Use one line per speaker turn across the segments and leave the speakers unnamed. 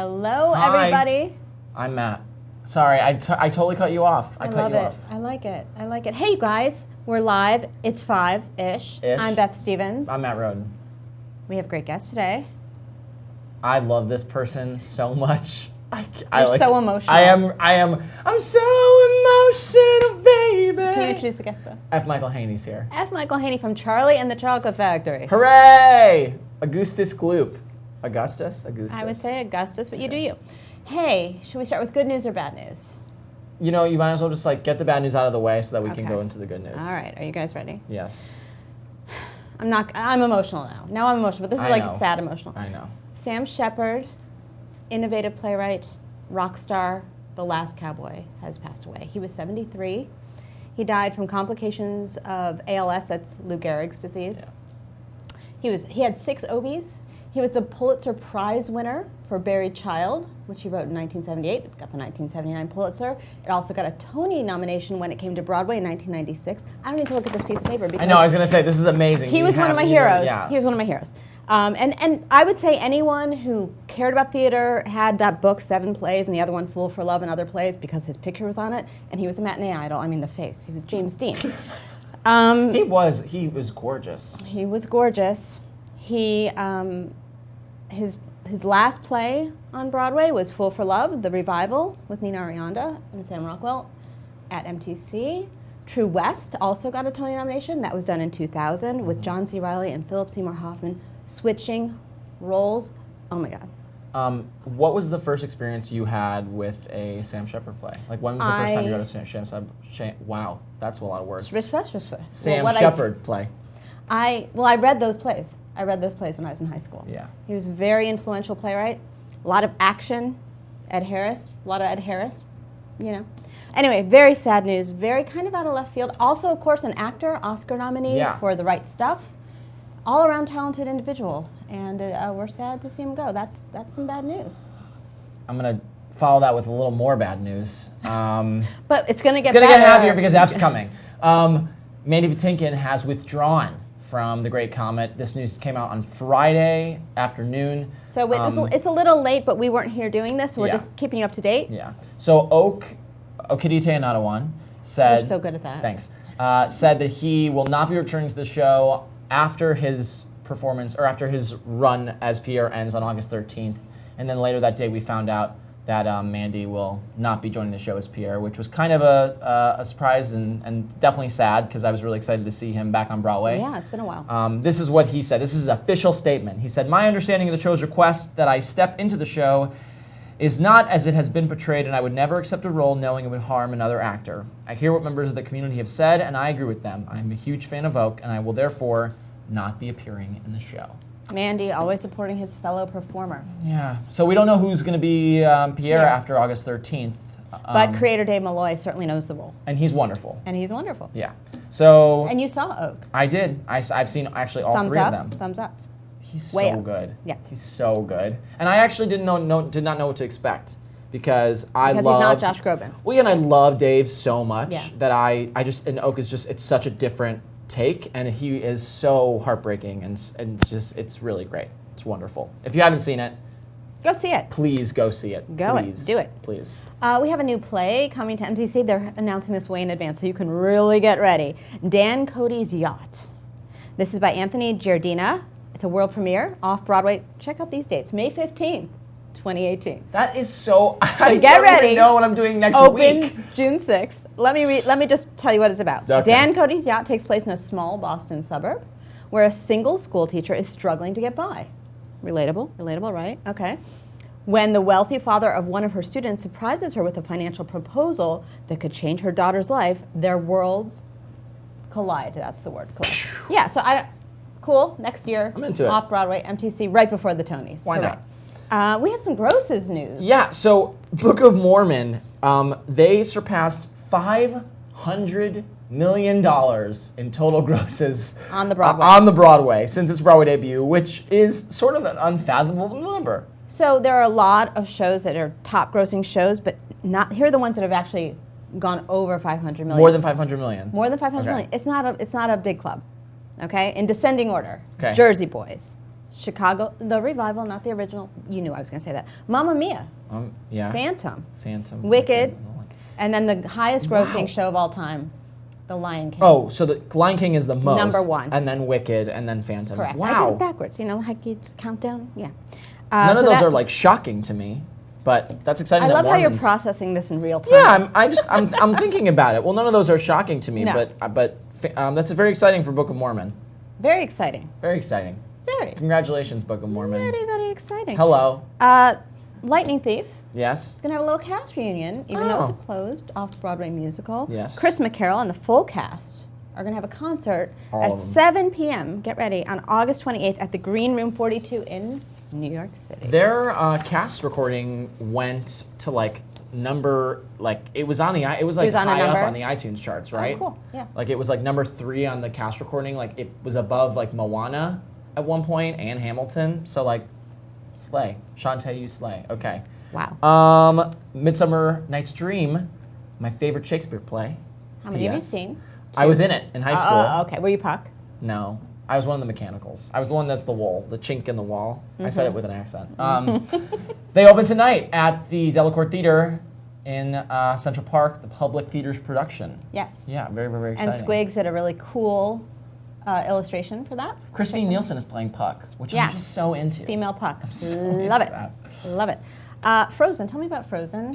Hello,
Hi.
everybody.
I'm Matt. Sorry, I totally cut you off.
I
cut
love
you
it.
off.
I like it. I like it. Hey, you guys. We're live. It's 5-ish.
Ish.
I'm Beth Stevens.
I'm Matt Roden.
We have great guests today.
I love this person so much.
You're so emotional.
I'm so emotional, baby.
Can you introduce the guest, though?
F. Michael Haynie's here.
F. Michael Haynie from Charlie and the Chocolate Factory.
Hooray! Augustus Gloop. Augustus?
I would say Augustus, but you do you. Hey, should we start with good news or bad news?
You know, you might as well just get the bad news out of the way so that we can
Okay.
go into the good news.
All right. Are you guys ready?
Yes.
I'm emotional now. Now I'm emotional, but this is
I know.
sad emotional.
I know.
Sam Shepard, innovative playwright, rock star, the last cowboy, has passed away. He was 73. He died from complications of ALS, that's Lou Gehrig's disease.
Yeah.
He had 6 Obies. He was a Pulitzer Prize winner for Buried Child, which he wrote in 1978. It got the 1979 Pulitzer. It also got a Tony nomination when it came to Broadway in 1996. I don't need to look at this piece of paper because
I know, I was going to say, this is amazing.
he was one of my heroes.
Yeah.
He was one of my heroes. And I would say anyone who cared about theater had that book, 7 Plays, and the other one, Fool for Love and Other Plays, because his picture was on it, and he was a matinee idol. I mean, the face. He was James Dean.
He was gorgeous.
He was gorgeous. He, his last play on Broadway was Fool for Love, the revival with Nina Arianda and Sam Rockwell at MTC. True West also got a Tony nomination. That was done in 2000 with John C. Reilly and Philip Seymour Hoffman switching roles. Oh my God.
What was the first experience you had with a Sam Shepard play? When was the first time you got a Wow, that's a lot of words. Sam Shepard play.
I read those plays. I read those plays when I was in high school.
Yeah.
He was a very influential playwright. A lot of action. A lot of Ed Harris, you know. Anyway, very sad news. Very kind of out of left field. Also, of course, an actor, Oscar nominee for The Right Stuff. All around talented individual. And we're sad to see him go. That's some bad news.
I'm going to follow that with a little more bad news.
But it's going to get
better. It's going to get happier because F's coming. Mandy Patinkin has withdrawn from The Great Comet. This news came out on Friday afternoon.
So it's a little late, but we weren't here doing this, so we're just keeping you up to date.
Yeah. So Okadite Anadawan said...
You're so good at that.
Thanks. Said that he will not be returning to the show after his performance, or after his run as Pierre ends on August 13th. And then later that day we found out that Mandy will not be joining the show as Pierre, which was kind of a surprise and definitely sad because I was really excited to see him back on Broadway.
Yeah, it's been a while.
This is what he said. This is his official statement. He said, "My understanding of the show's request that I step into the show is not as it has been portrayed, and I would never accept a role knowing it would harm another actor. I hear what members of the community have said, and I agree with them. I am a huge fan of Oak, and I will therefore not be appearing in the show."
Mandy, always supporting his fellow performer.
Yeah, so we don't know who's going to be Pierre after August 13th.
But creator Dave Malloy certainly knows the role.
And he's wonderful.
Yeah.
So.
And you saw Oak.
I did. I've seen actually all
Thumbs
3
up,
of them.
Thumbs up.
He's
Way
so
up.
good.
Yeah.
He's so good. And I actually did not know what to expect because
he's not Josh Groban.
Well, and I love Dave so much
Yeah.
that I just, and Oak is just, it's such a different take, and he is so heartbreaking and just, it's really great. It's wonderful. If you haven't seen it,
go see it.
Please go see it.
Do it.
Please.
We have a new play coming to MTC. They're announcing this way in advance, so you can really get ready. Dan Cody's Yacht. This is by Anthony Giardina. It's a world premiere off Broadway. Check out these dates: May 15, 2018.
That is so.
So
I
get
don't
ready.
even know what I'm doing next
Opens
week.
June 6th. Let me just tell you what it's about.
Okay.
Dan Cody's Yacht takes place in a small Boston suburb where a single school teacher is struggling to get by. Relatable, right? Okay. When the wealthy father of one of her students surprises her with a financial proposal that could change her daughter's life, their worlds collide. That's the word, collide. Yeah, so cool, next year.
I'm into it.
Off-Broadway, MTC, right before the Tonys.
Why not?
We have some grosses news.
Yeah, so Book of Mormon, they surpassed $500 million in total grosses
on the Broadway.
Since its Broadway debut, which is sort of an unfathomable number.
So there are a lot of shows that are top grossing shows, but here are the ones that have actually gone over 500 million.
More than 500 million.
More than 500 million. It's not a big club. Okay? In descending order.
Okay.
Jersey Boys, Chicago, the revival, not the original. You knew I was going to say that. Mamma Mia.
Yeah.
Phantom.
Wicked.
And then the highest grossing show of all time, The Lion King.
Oh, so the Lion King is the most.
Number one.
And then Wicked, and then Phantom.
Correct.
Wow.
I did it backwards, like you just count down. Yeah.
None of those are like shocking to me, but that's exciting.
I
that
love how you're
Mormons-
processing this in real time.
Yeah, I'm thinking about it. Well, none of those are shocking to me,
No.
but that's very exciting for Book of Mormon.
Very exciting.
Very exciting.
Very.
Congratulations, Book of Mormon.
Very, very exciting.
Hello.
Lightning Thief.
Yes.
It's going to have a little cast reunion, even though it's a closed off-Broadway musical.
Yes.
Chris McCarroll and the full cast are going to have a concert
All
at
of them.
7 p.m., get ready, on August 28th at the Green Room 42 in New York City.
Their cast recording went to it was on the it was
It was on a
high up
number?
on the iTunes charts, right?
Oh, cool. Yeah.
Like it was like number 3 on the cast recording. Like it was above like Moana at one point and Hamilton. So like, slay. Shantae, you slay. Okay.
Wow.
Midsummer Night's Dream, my favorite Shakespeare play.
How many have you
PS.
seen?
I was in it in high school.
Okay. Were you Puck?
No, I was one of the mechanicals. I was the one that's the wall, the chink in the wall. I said it with an accent. They open tonight at the Delacorte Theater in Central Park, the Public Theater's production.
Yes.
Yeah, very, very, very exciting.
And Squigs did a really cool illustration for that.
Christine Nielsen is playing Puck, which
Yeah.
I'm just so into.
Female Puck.
so
Love
into
it.
that.
Love it. Frozen. Tell me about Frozen.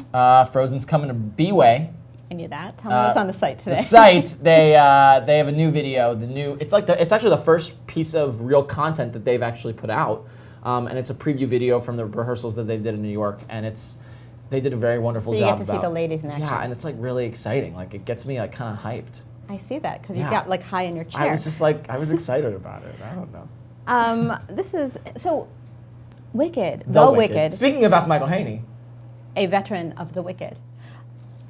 Frozen's coming to B-Way.
I knew that. Tell me what's on the site today.
The site, they have a new video. It's actually the first piece of real content that they've actually put out, and it's a preview video from the rehearsals that they did in New York, and they did a very wonderful
So
job.
you get to see the ladies in action.
Yeah, and it's like really exciting. Like it gets me like kind of hyped.
I see that because you
Yeah.
got like high in your chair.
I was just like I was excited about it. I don't know.
This is so Wicked.
The
Wicked.
Speaking of F. Michael Haynie.
A veteran of the Wicked.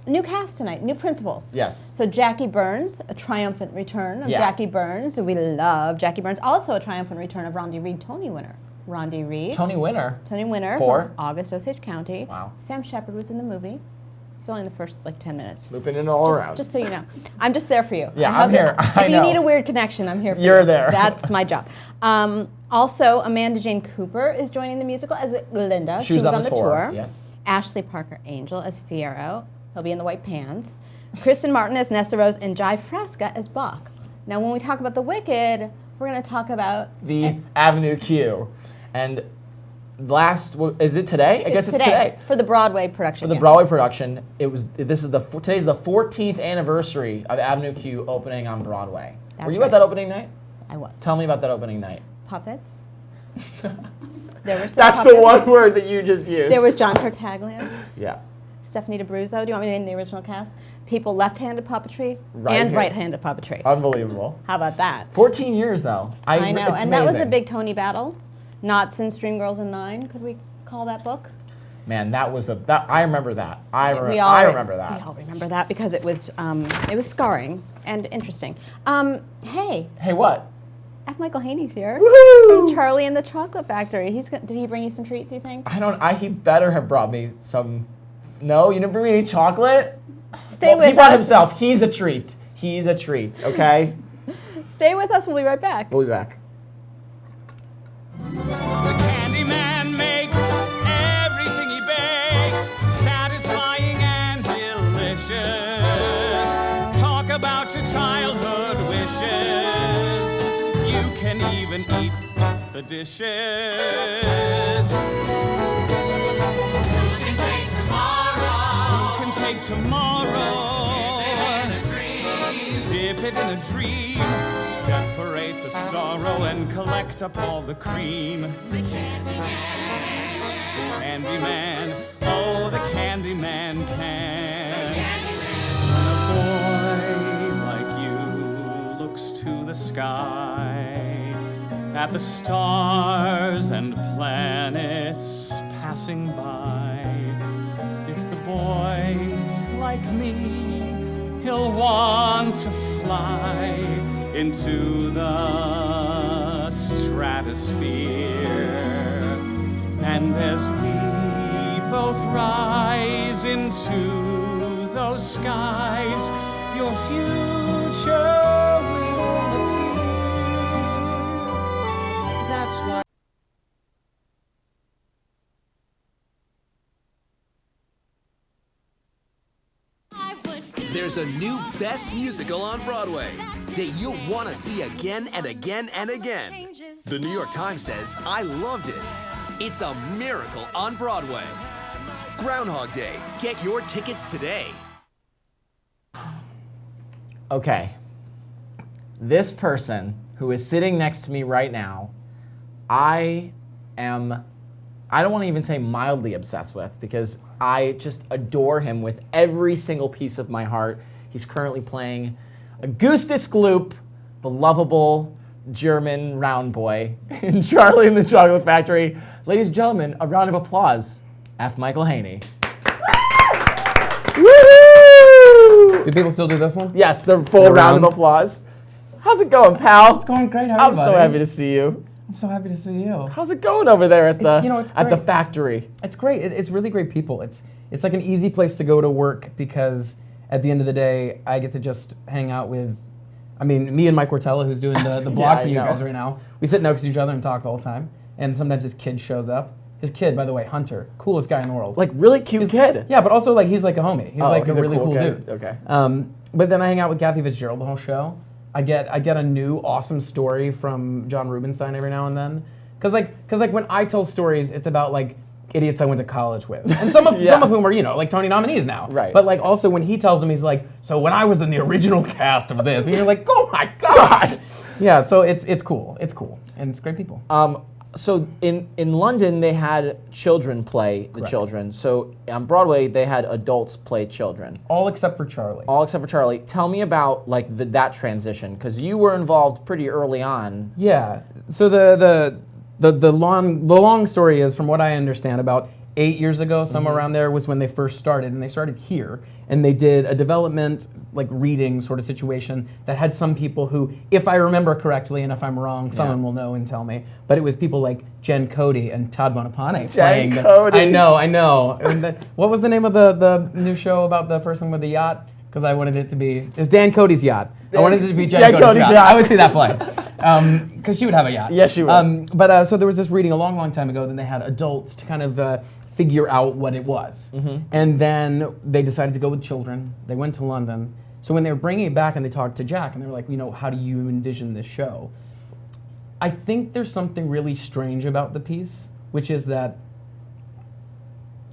New cast tonight, new principals.
Yes.
So Jackie Burns, a triumphant return of
Yeah.
Jackie Burns. We love Jackie Burns. Also a triumphant return of Rondi Reed, Tony winner. Rondi Reed.
Tony Winner.
Tony winner
For?
from August Osage County.
Wow.
Sam Shepard was in the movie. He's only in the first 10 minutes.
Looping it all around.
Just so you know. I'm just there for you.
Yeah,
I have
I'm here. I
If
know.
you need a weird connection, I'm here for you.
You're there.
That's my job. Also, Amanda Jane Cooper is joining the musical as Glinda.
She was on the tour. Yeah.
Ashley Parker Angel as Fiyero. He'll be in the white pants. Kristen Martin as Nesta Rose and Jai Fresca as Bach. Now, when we talk about the Wicked, we're going to talk about
The Avenue Q. And is it today? I guess it's today.
For the Broadway production.
For the
yes.
Broadway production, today's the 14th anniversary of Avenue Q opening on Broadway.
That's
Were you
right.
at that opening night?
I was.
Tell me about that opening night.
Puppets. There were some
That's
puppets.
the one word that you just used.
There was John Tartaglia.
Yeah.
Stephanie DeBruzzo. Do you want me to name the original cast? People left-handed puppetry
Right
and
here.
right-handed puppetry.
Unbelievable.
How about that?
14 years though.
I know,
it's
and that was a
amazing.
big Tony battle. Not since Dreamgirls and Nine. Could we call that book?
Man, I remember that. I remember that.
We all remember that because it was scarring and interesting. Hey,
Hey, what?
F. Michael Haynie's here.
Woohoo!
From Charlie and the Chocolate Factory. Did he bring you some treats, you think?
He better have brought me some. No, you didn't bring me any chocolate?
Stay with
He brought
us.
himself. He's a treat. He's a treat, okay?
Stay with us. We'll be right back.
We'll be back.
The candy man makes everything he bakes satisfying and delicious. Talk about your childhood wishes. You can even eat the dishes. Who can take tomorrow? Who can take tomorrow? Dip it in a dream. Separate the sorrow and collect up all the cream. The candy man. The candy man. Oh, the candy man can. When a boy like you looks to the sky at the stars and planets passing by, if the boy's like me, he'll want to fly into the stratosphere. And as we both rise into those skies, your future will appear. That's why
There's a new best musical on Broadway that you'll want to see again and again and again. The New York Times says, I loved it. It's a miracle on Broadway. Groundhog Day. Get your tickets today.
Okay. This person who is sitting next to me right now, I don't want to even say mildly obsessed with, because I just adore him with every single piece of my heart. He's currently playing Augustus Gloop, the lovable German round boy in Charlie and the Chocolate Factory. Ladies and gentlemen, a round of applause. F. Michael Haynie. Woo!
Do people still do this one?
Yes, the full round of applause. How's it going, pal?
It's going great. How are you,
I'm so happy to see you.
I'm so happy to see you.
How's it going over there at the
it's
at the
great.
factory?
It's great. It's really great people. It's like an easy place to go to work, because at the end of the day, I get to just hang out with, me and Mike Cortella, who's doing the blog
Yeah,
for you
I know.
guys right now. We sit next to each other and talk the whole time. And sometimes his kid shows up. His kid, by the way, Hunter, coolest guy in the world.
Like, really cute kid.
Yeah, but also he's like a homie. He's like
he's
a really cool
kid.
dude.
Okay.
But then I hang out with Kathy Fitzgerald the whole show. I get a new awesome story from John Rubinstein every now and then. Cause when I tell stories, it's about like idiots I went to college with, and some of whom are like Tony nominees now.
Right.
But like also when he tells them, he's like, so when I was in the original cast of this, and you're like, oh my god. Yeah. So it's cool. It's cool, and it's great people.
So in London, they had children play the children. So on Broadway, they had adults play children.
All except for Charlie.
All except for Charlie. Tell me about like that transition, because you were involved pretty early on.
Yeah. So the long story is, from what I understand, about 8 years ago, somewhere around there, was when they first started, and they started here, and they did a development, like reading sort of situation that had some people who, if I remember correctly, and if I'm wrong, someone will know and tell me, but it was people like Jen Cody and Todd Bonapane playing.
Cody.
I know. And what was the name of the new show about the person with the yacht? Because I wanted it to be, it was Dan Cody's yacht. I wanted it to be Jen Cody's yacht. I would see that play. Because she would have a yacht.
Yes, she would.
But so there was this reading a long, long time ago, then they had adults to kind of figure out what it was. And then they decided to go with children. They went to London. So when they were bringing it back and they talked to Jack, and they were like, how do you envision this show? I think there's something really strange about the piece, which is that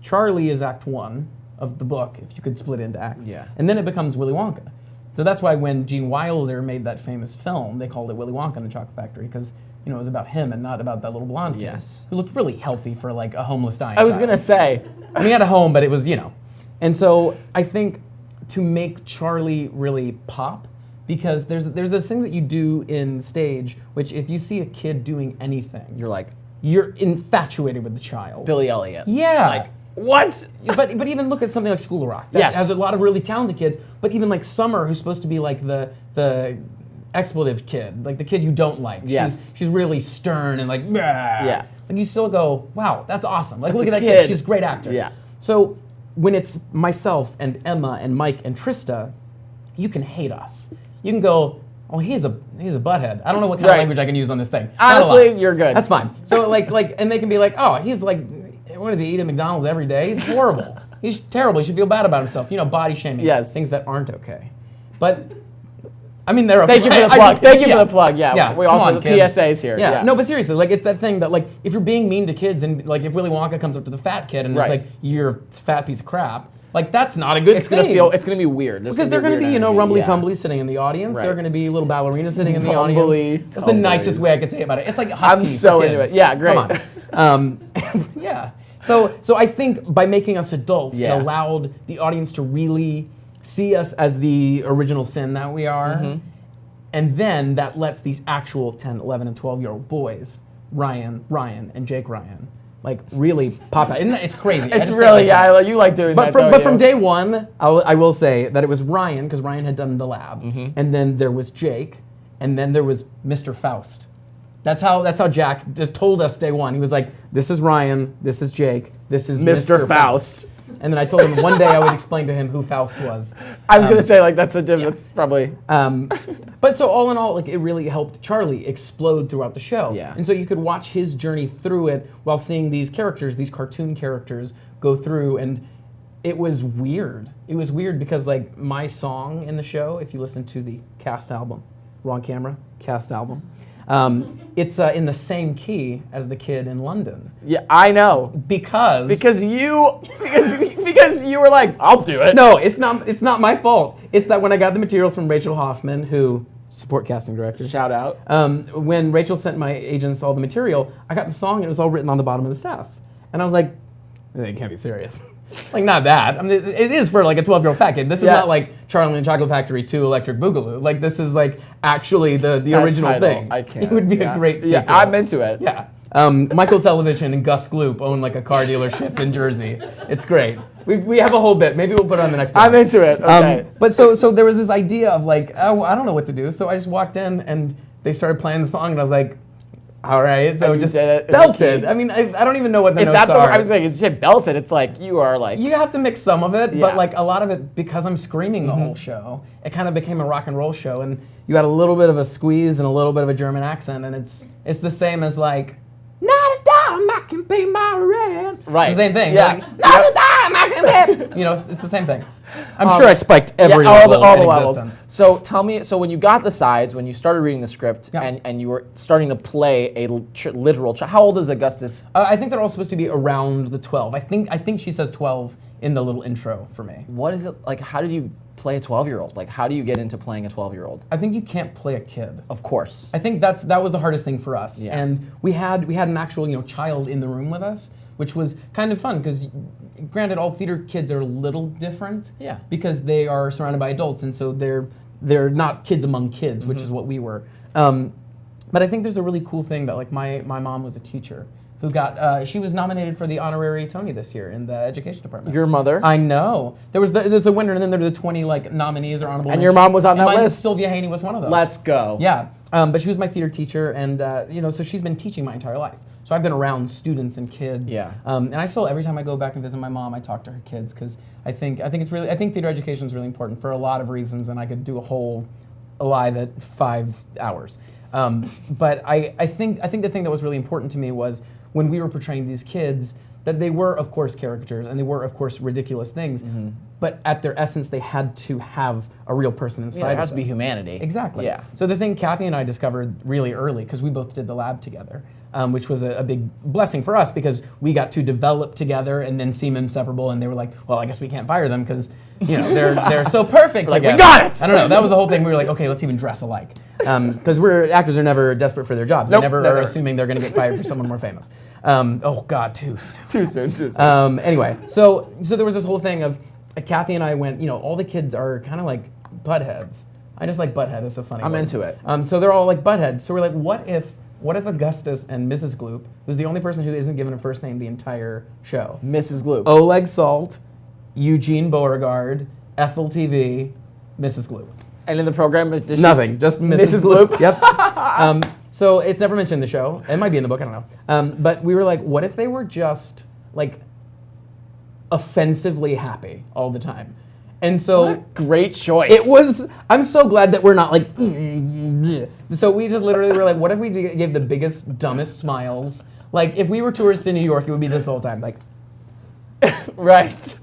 Charlie is Act 1 of the book, if you could split it into acts.
Yeah.
And then it becomes Willy Wonka. So that's why when Gene Wilder made that famous film, they called it Willy Wonka and the Chocolate Factory, because it was about him and not about that little blonde kid who looked really healthy for like a homeless dying
I was
child.
gonna say.
He had a home, but it was, And so I think to make Charlie really pop, because there's this thing that you do in stage, which if you see a kid doing anything, you're infatuated with the child.
Billy Elliot.
Yeah.
Like, what?
But even look at something like School of Rock. That has a lot of really talented kids, but even like Summer, who's supposed to be like the expletive kid, like the kid you don't like.
Yes.
She's really stern and like, "Bah."
Yeah.
Like you still go, wow, that's awesome. Like
That's
look at
a
that kid.
kid.
She's a great actor.
Yeah.
So when it's myself and Emma and Mike and Trista, you can hate us. You can go, oh, he's a butthead. I don't know what kind of language I can use on this thing. Not a lot.
Honestly, you're good.
That's fine. So like, and they can be like, oh, he's like, what does he eat at McDonald's every day? He's horrible. He's terrible. He should feel bad about himself. Body shaming.
Yes.
Things that aren't okay. But they're
Thank you for the plug. Thank you for the plug. Yeah. We
come
also
on,
the
kids.
PSAs here.
Yeah. No, but seriously, like it's that thing that like if you're being mean to kids and like if Willy Wonka comes up to the fat kid and it's like you're a fat piece of crap, like that's not a good
It's
thing.
gonna be weird.
Because they're going to be, rumbly tumbly sitting in the audience.
Right.
They're going to be little ballerinas sitting in the
Rumbly
audience. That's the nicest way I could say about it. It's like
I'm
husky
so
for
into
kids.
it. Yeah, great.
Come on. Yeah. So I think by making us adults, it allowed the audience to really see us as the original sin that we are. And then that lets these actual 10, 11, and 12-year-old boys, Ryan, and Jake Ryan, like really pop out. It's crazy.
It's really, you like doing that,
But from day one, I will say that it was Ryan, because Ryan had done the lab. And then there was Jake, and then there was Mr. Faust. That's how Jack just told us day one. He was like, this is Ryan, this is Jake, this is
Mr. Faust.
And then I told him one day I would explain to him who Faust was.
I was gonna say like that's probably.
But so all in all, like it really helped Charlie explode throughout the show.
Yeah.
And so you could watch his journey through it while seeing these characters, these cartoon characters, go through, and it was weird it was weird because like my song in the show, if you listen to the cast album, wrong camera, cast album, it's in the same key as the kid in London.
Yeah, I know.
Because
you were like, I'll do it.
no, it's not my fault. It's that when I got the materials from Rachel Hoffman, who support casting directors.
Shout out.
When Rachel sent my agents all the material, I got the song and it was all written on the bottom of the staff. And I was like, they can't be serious. Like, not that. I mean, it is for like a 12-year-old fat kid. This is not like Charlie and the Chocolate Factory 2 Electric Boogaloo. Like, this is like actually the original
title,
thing.
I can't.
It would be a great sequel.
Yeah, I'm into it.
Yeah. Michael Television and Gus Gloop own like a car dealership in Jersey. It's great. We have a whole bit. Maybe we'll put it on the next one.
I'm into it. Okay.
But so there was this idea of like, oh, I don't know what to do. So I just walked in and they started playing the song and I was like, all right. So
And you
just
did it.
belted. I mean, I don't even know what the
Is
notes
that the
are.
word? I was saying, it's just belted. It's like, you are like.
You have to mix some of it,
Yeah.
but like a lot of it, because I'm screaming the whole show, it kind of became a rock and roll show, and you had a little bit of a squeeze and a little bit of a German accent, and it's the same as like, not a dime I can pay my rent.
Right.
It's the same thing.
Yeah.
Like, not a dime I can pay. You know, it's the same thing. I'm sure I spiked
Yeah,
every
all
level
the
in
levels.
existence.
So tell me, so when you got the sides, when you started reading the script,
Yeah.
and you were starting to play a literal child, how old is Augustus?
I think they're all supposed to be around the 12. I think she says 12 in the little intro for me.
What is it like? How did you play a 12-year-old? Like, how do you get into playing a 12-year-old?
I think you can't play a kid.
Of course.
I think that was the hardest thing for us.
Yeah.
And we had an actual child in the room with us, which was kind of fun because, granted, all theater kids are a little different.
Yeah.
Because they are surrounded by adults, and so they're not kids among kids, which is what we were. But I think there's a really cool thing that like my mom was a teacher who got she was nominated for the honorary Tony this year in the education department.
Your mother?
I know. There's a winner, and then there were the 20 like nominees or honorable.
And your mom was on
mentions.
that
And
list?
Sylvia Haynie was one of those.
Let's go.
Yeah, but she was my theater teacher, and so she's been teaching my entire life. So I've been around students and kids.
Yeah.
And I still, every time I go back and visit my mom, I talk to her kids because I think theater education is really important for a lot of reasons, and I could do a whole live at 5 hours. But I think the thing that was really important to me was when we were portraying these kids, that they were, of course, caricatures, and they were, of course, ridiculous things, but at their essence, they had to have a real person inside.
Yeah, there
of
has to
them.
be humanity.
Exactly.
Yeah.
So the thing Kathy and I discovered really early, because we both did the lab together, which was a big blessing for us because we got to develop together and then seem inseparable, and they were like, well, I guess we can't fire them because they're so perfect
Like, we
together.
got it!
I don't know. That was the whole thing. We were like, okay, let's even dress alike. Because actors are never desperate for their jobs.
Nope,
they never
never.
are assuming they're going to get fired for someone more famous. Oh God, too soon.
Too soon.
Anyway, so there was this whole thing of Kathy and I went, all the kids are kind of like buttheads. I just like butthead. It's a funny
I'm
word.
into it.
So they're all like buttheads. So we're like, what if Augustus and Mrs. Gloop, who's the only person who isn't given a first name the entire show,
Mrs. Gloop.
Oleg Salt, Eugene Beauregard, Ethel TV, Mrs. Gloop.
And in the program, does she-
Nothing, just Mrs.
Mrs. Gloop?
Yep. So it's never mentioned in the show. It might be in the book, I don't know. But we were like, what if they were just like offensively happy all the time? And so
Great choice.
it was, I'm so glad that we're not like, so we just literally were like, what if we gave the biggest, dumbest smiles? Like if we were tourists in New York, it would be this the whole time. Like,
right.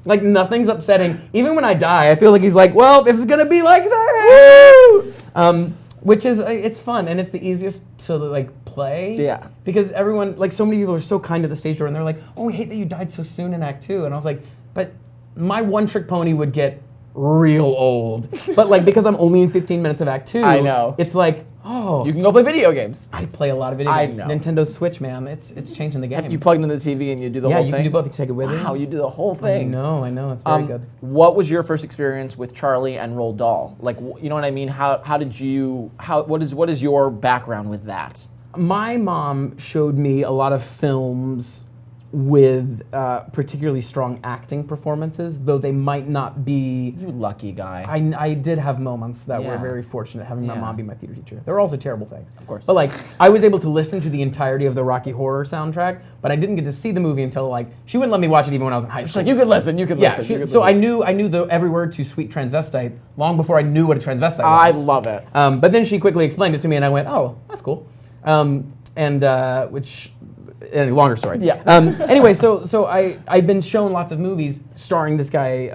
Like nothing's upsetting. Even when I die, I feel like he's like, well, this is gonna be like that. Which is, it's fun and it's the easiest to like play.
Yeah.
Because everyone, like so many people are so kind to the stage door and they're like, oh, we hate that you died so soon in Act 2. And I was like, but my one trick pony would get real old. But like because I'm only in 15 minutes of Act 2,
I know.
It's like, oh,
You can go play video games.
I play a lot of video
I
games.
know.
Nintendo Switch, man, it's changing the game.
You plug into the TV and you do the
yeah,
whole
you
thing.
can do both. You can take it with you.
Wow, you do the whole
I
thing.
know, it's very good.
What was your first experience with Charlie and Roald Dahl? Like, you know what I mean? What is your background with that?
My mom showed me a lot of films with particularly strong acting performances, though they might not be.
You lucky guy.
I did have moments that were
Yeah.
very fortunate having my
Yeah.
mom be my theater teacher. There were also terrible things.
Of course.
But like, I was able to listen to the entirety of the Rocky Horror soundtrack, but I didn't get to see the movie until like, she wouldn't let me watch it even when I was in high school.
Like, you could listen. You could
Yeah,
listen.
so I knew the every word to Sweet Transvestite long before I knew what a transvestite
I
was.
love it.
But then she quickly explained it to me, and I went, "Oh, that's cool." Longer story.
Yeah.
Anyway, so I'd been shown lots of movies starring this guy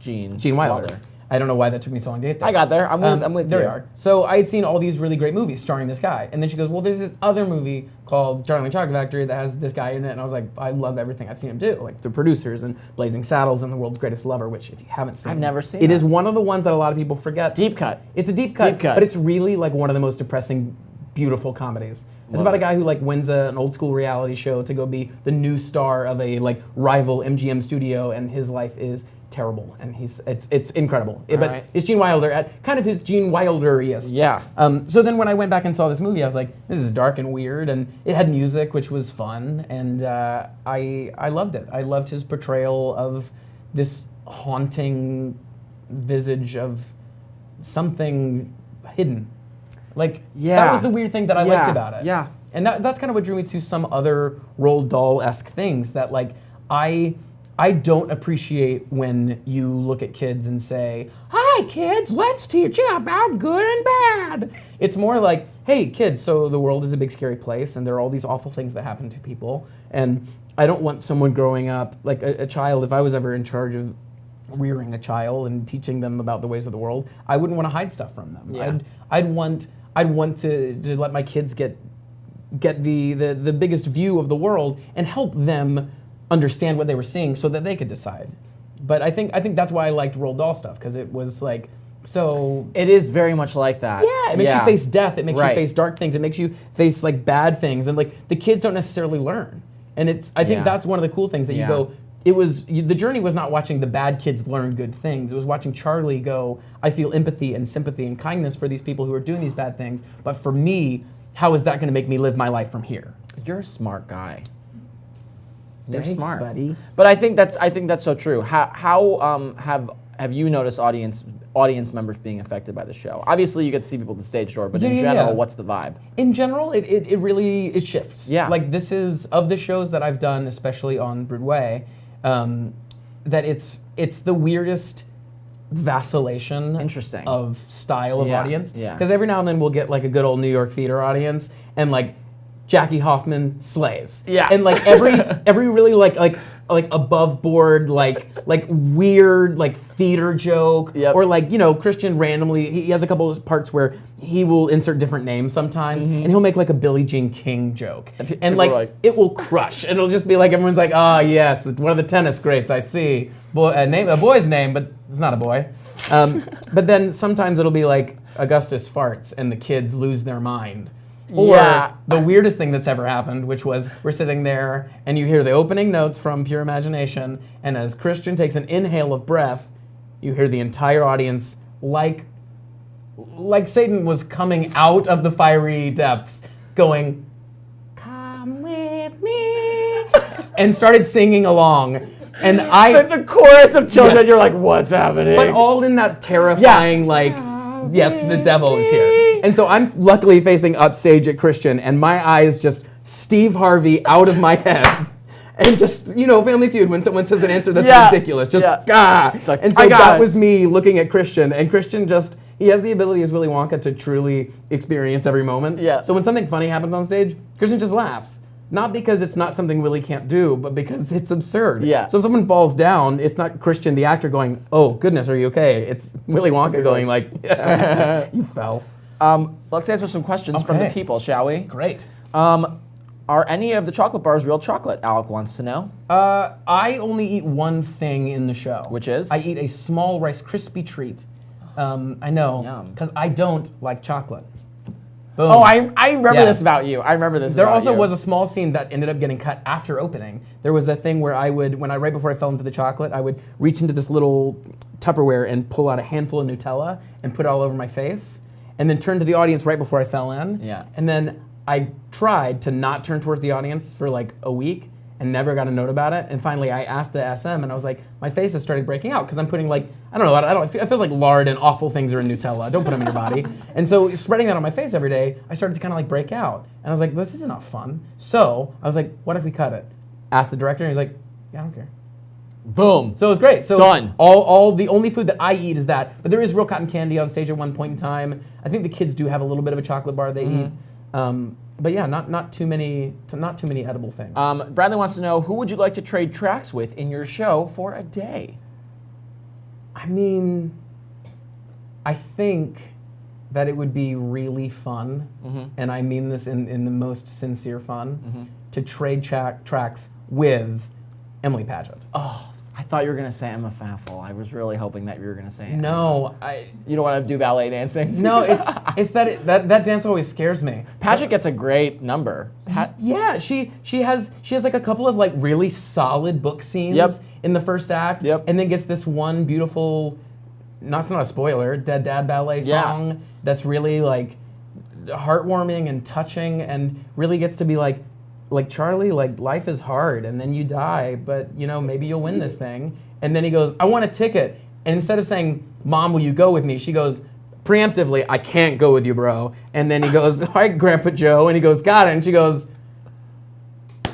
Gene Wilder. I don't know why that took me so long to get there.
I got there. I'm with
there
you.
you are. So I had seen all these really great movies starring this guy. And then she goes, well, there's this other movie called Charlie Chocolate Factory that has this guy in it. And I was like, I love everything I've seen him do. Like the producers and Blazing Saddles and The World's Greatest Lover, which if you haven't seen.
I've never seen
it.
that.
Is one of the ones that a lot of people forget.
Deep cut.
It's a deep cut.
Deep cut.
But it's really like one of the most depressing, beautiful comedies. It's about a guy who like wins an old school reality show to go be the new star of a like rival MGM studio, and his life is terrible, and it's incredible. But
right.
it's Gene Wilder at kind of his Gene Wilder-iest.
Yeah.
So then when I went back and saw this movie, I was like, this is dark and weird, and it had music, which was fun, and I loved it. I loved his portrayal of this haunting visage of something hidden. Like, that was the weird thing that I liked about it.
Yeah.
And that's kind of what drew me to some other Roald Dahl-esque things that, like, I don't appreciate when you look at kids and say, hi, kids, let's teach you about good and bad. It's more like, hey, kids, so the world is a big, scary place, and there are all these awful things that happen to people. And I don't want someone growing up, like a child, if I was ever in charge of rearing a child and teaching them about the ways of the world, I wouldn't want to hide stuff from them.
Yeah.
I'd want to let my kids get the biggest view of the world and help them understand what they were seeing so that they could decide. But I think that's why I liked Roald Dahl stuff, because it was like so.
It is very much like that.
Yeah, it makes you face death. It makes
Right.
you face dark things. It makes you face like bad things, and like the kids don't necessarily learn. And I think that's one of the cool things that you go. The journey was not watching the bad kids learn good things. It was watching Charlie go, I feel empathy and sympathy and kindness for these people who are doing these bad things. But for me, how is that going to make me live my life from here?
You're a smart guy. You're
Thanks,
smart,
buddy.
But I think that's so true. How have you noticed audience members being affected by the show? Obviously, you get to see people at the stage door, but in general, what's the vibe?
In general, it really shifts.
Yeah.
Like this is of the shows that I've done, especially on Broadway, that it's the weirdest vacillation of style of audience.
Yeah.
Because every now and then we'll get like a good old New York theater audience, and like Jackie Hoffman slays.
Yeah.
And like every really like above board like weird like theater joke, or like Christian randomly he has a couple of parts where he will insert different names sometimes, and he'll make like a Billie Jean King joke, and like it will crush, and it'll just be like everyone's like, oh yes, it's one of the tennis greats, I see, a boy's name, but it's not a boy. But then sometimes it'll be like Augustus farts and the kids lose their mind. Or the weirdest thing that's ever happened, which was we're sitting there and you hear the opening notes from Pure Imagination, and as Christian takes an inhale of breath, you hear the entire audience like Satan was coming out of the fiery depths going, come with me, and started singing along. And
the chorus of children, you're like, what's happening?
But all in that terrifying yes, the devil is here. And so I'm luckily facing upstage at Christian, and my eyes just Steve Harvey out of my head. And just, Family Feud, when someone says an answer that's ridiculous, just, gah!
Like,
and so that was me looking at Christian, and Christian he has the ability as Willy Wonka to truly experience every moment.
Yeah.
So when something funny happens on stage, Christian just laughs. Not because it's not something Willy can't do, but because it's absurd.
Yeah.
So if someone falls down, it's not Christian, the actor, going, oh, goodness, are you okay? It's Willy Wonka going like, you fell.
Let's answer some questions from the people, shall we?
Great.
Are any of the chocolate bars real chocolate? Alec wants to know.
I only eat one thing in the show.
Which is?
I eat a small Rice Krispie treat. I know, because I don't like chocolate. Boom.
Oh, I remember this about you. I remember this
There
about
also
you.
was a small scene that ended up getting cut after opening. There was a thing where right before I fell into the chocolate, I would reach into this little Tupperware and pull out a handful of Nutella and put it all over my face, and then turn to the audience right before I fell in.
Yeah.
And then I tried to not turn towards the audience for like a week and never got a note about it. And finally I asked the SM, and I was like, my face has started breaking out because I'm putting like, I feel like lard and awful things are in Nutella. Don't put them in your body. And so spreading that on my face every day, I started to kind of like break out. And I was like, this is not fun. So I was like, what if we cut it? Asked the director, and he's like, yeah, I don't care.
Boom.
So it was great. So
done.
All the only food that I eat is that. But there is real cotton candy on stage at one point in time. I think the kids do have a little bit of a chocolate bar they eat. But yeah, not too many edible things.
Bradley wants to know, who would you like to trade tracks with in your show for a day?
I mean, I think that it would be really fun, and I mean this in the most sincere fun, to trade tracks with Emily Paget.
Oh, I thought you were gonna say Emma Faffel. I was really hoping that you were gonna say.
No,
You don't want to do ballet dancing.
no, it's that dance always scares me.
Paget gets a great number.
Yeah, she has like a couple of like really solid book scenes
Yep.
in the first act,
Yep.
and then gets this one beautiful, it's not a spoiler, Dead Dad ballet song that's really like heartwarming and touching, and really gets to be like Charlie, like life is hard, and then you die, but maybe you'll win this thing. And then he goes, I want a ticket, and instead of saying, Mom, will you go with me? She goes, preemptively, I can't go with you, bro. And then he goes, all right, Grandpa Joe, and he goes, got it, and she goes,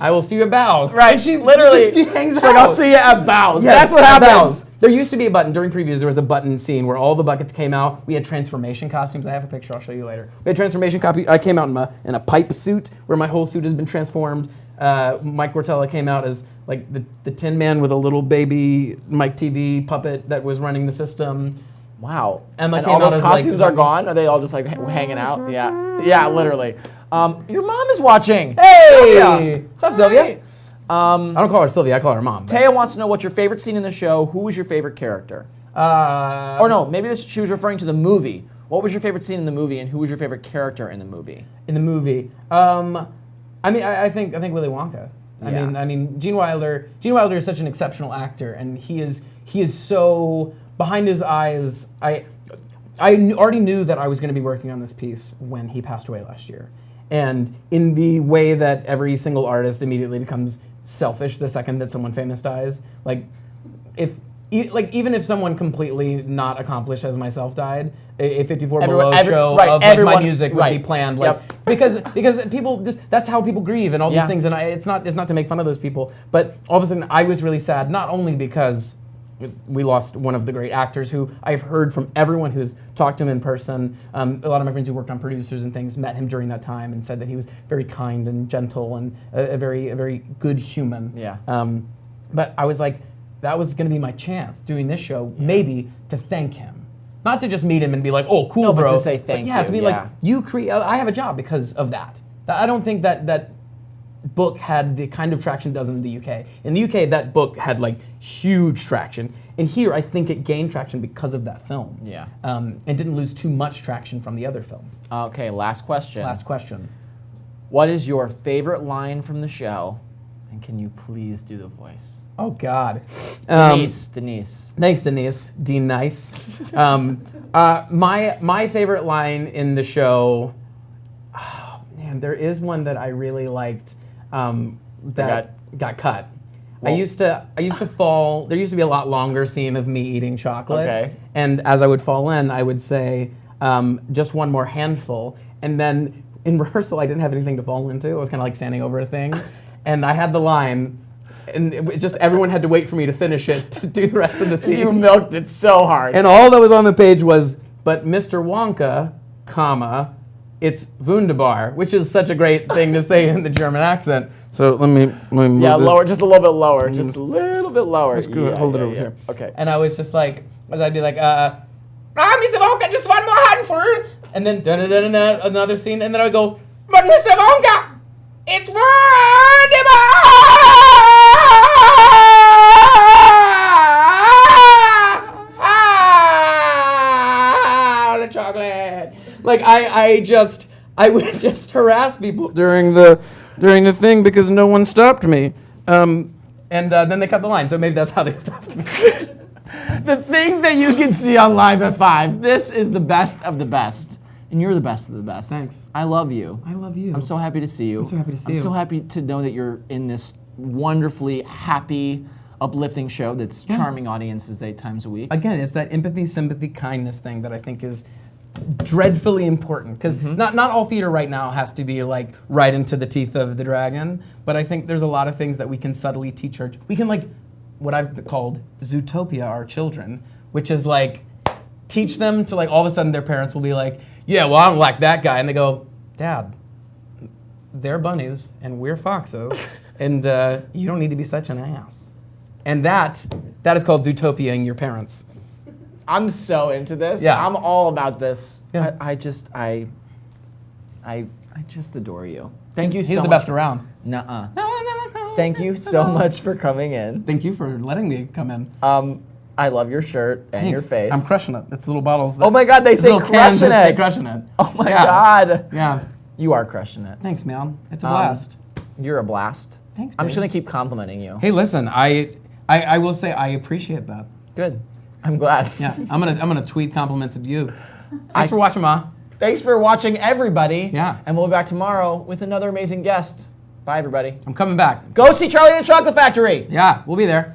I will see you at Bows.
Right,
And
she literally,
she hangs
she's
out.
like, I'll see you at Bows.
Yes,
That's what
at
happens.
Bows. There used to be a button during previews. There was a button scene where all the buckets came out. We had transformation costumes. I have a picture. I'll show you later. We had transformation copy. I came out in a pipe suit where my whole suit has been transformed. Mike Wartella came out as like the Tin Man with a little baby Mike TV puppet that was running the system.
Wow.
Emma
And
came
all
out
those
as, like,
costumes are gone? Are they all just like hanging out? Yeah, literally. Your mom is watching.
Hey!
Sylvia.
What's up, Sylvia?
Hi.
I don't call her Sylvia. I call her Mom.
Taya wants to know what's your favorite scene in the show. Who was your favorite character? Or no, maybe she was referring to the movie. What was your favorite scene in the movie, and who was your favorite character in the movie?
In the movie, I think Willy Wonka.
Yeah.
I mean, Gene Wilder is such an exceptional actor, and he is so behind his eyes. I already knew that I was going to be working on this piece when he passed away last year, and in the way that every single artist immediately becomes selfish the second that someone famous dies, even if someone completely not accomplished as myself died, a 54 Below show of my music would be planned, because people that's how people grieve and all these things, and it's not to make fun of those people, but all of a sudden I was really sad, not only because we lost one of the great actors who I've heard from everyone who's talked to him in person. A lot of my friends who worked on producers and things met him during that time and said that he was very kind and gentle and a very good human.
Yeah.
But I was like, that was going to be my chance doing this show, maybe to thank him. Not to just meet him and be like, oh, cool,
No, but
bro.
to say thank
Yeah,
you,
to be like, I have a job because of that. I don't think that book had the kind of traction it does in the UK. In the UK, that book had like huge traction. And here, I think it gained traction because of that film.
Yeah.
And didn't lose too much traction from the other film.
Okay, last question.
Last question.
What is your favorite line from the show? And can you please do the voice?
Oh, God.
Denise.
Thanks, Denise. Dean Nice. My favorite line in the show, oh, man, there is one that I really liked that got cut. Well, I used to fall, there used to be a lot longer scene of me eating chocolate.
Okay.
And as I would fall in, I would say, just one more handful. And then in rehearsal, I didn't have anything to fall into. I was kind of like standing over a thing. And I had the line, and everyone had to wait for me to finish it to do the rest of the scene.
You milked it so hard.
And all that was on the page was, but Mr. Wonka, comma, it's wunderbar, which is such a great thing to say in the German accent. So let me move
yeah,
this.
lower, just a little bit lower, just a little bit lower.
Let's go, hold it over here.
Okay.
And I was just like, I'd be like, Mr. Wonka, just one more handful. And then another scene, and then I would go, but Mr. Wonka, it's the chocolate. Like I would just harass people during the thing because no one stopped me. And then they cut the line, so maybe that's how they stopped me.
The things that you can see on Live at 5, this is the best of the best. And you're the best of the best.
Thanks.
I love you.
I love you.
I'm so happy to see you.
I'm so happy to see you.
I'm so happy to know that you're in this wonderfully happy, uplifting show that's charming audiences 8 times a week.
Again, it's that empathy, sympathy, kindness thing that I think is dreadfully important, because not all theater right now has to be like right into the teeth of the dragon, but I think there's a lot of things that we can subtly teach we can like what I've called Zootopia our children, which is like teach them to like all of a sudden their parents will be like, yeah, well, I don't like that guy, and they go, Dad, they're bunnies and we're foxes, and you don't need to be such an ass. And that is called Zootopiaing your parents.
I'm so into this.
Yeah.
I'm all about this.
Yeah.
I just adore you. Thank you so
He's
much.
the best around.
Nuh-uh. Thank you so much for coming in.
Thank you for letting me come in.
I love your shirt and your
Thanks.
face.
I'm crushing it. It's little bottles.
Oh my God, they say
little cans
crushing
that say
it.
crushing it.
Oh my
Yeah.
God.
Yeah.
You are crushing it.
Thanks, man. It's a blast.
You're a blast.
Thanks,
I'm just
babe.
gonna keep complimenting you.
Hey, listen, I will say I appreciate that.
Good. I'm glad.
Yeah, I'm gonna tweet compliments of you. Thanks for watching, Ma.
Thanks for watching, everybody.
Yeah.
And we'll be back tomorrow with another amazing guest. Bye, everybody.
I'm coming back.
Go see Charlie and the Chocolate Factory.
Yeah, we'll be there.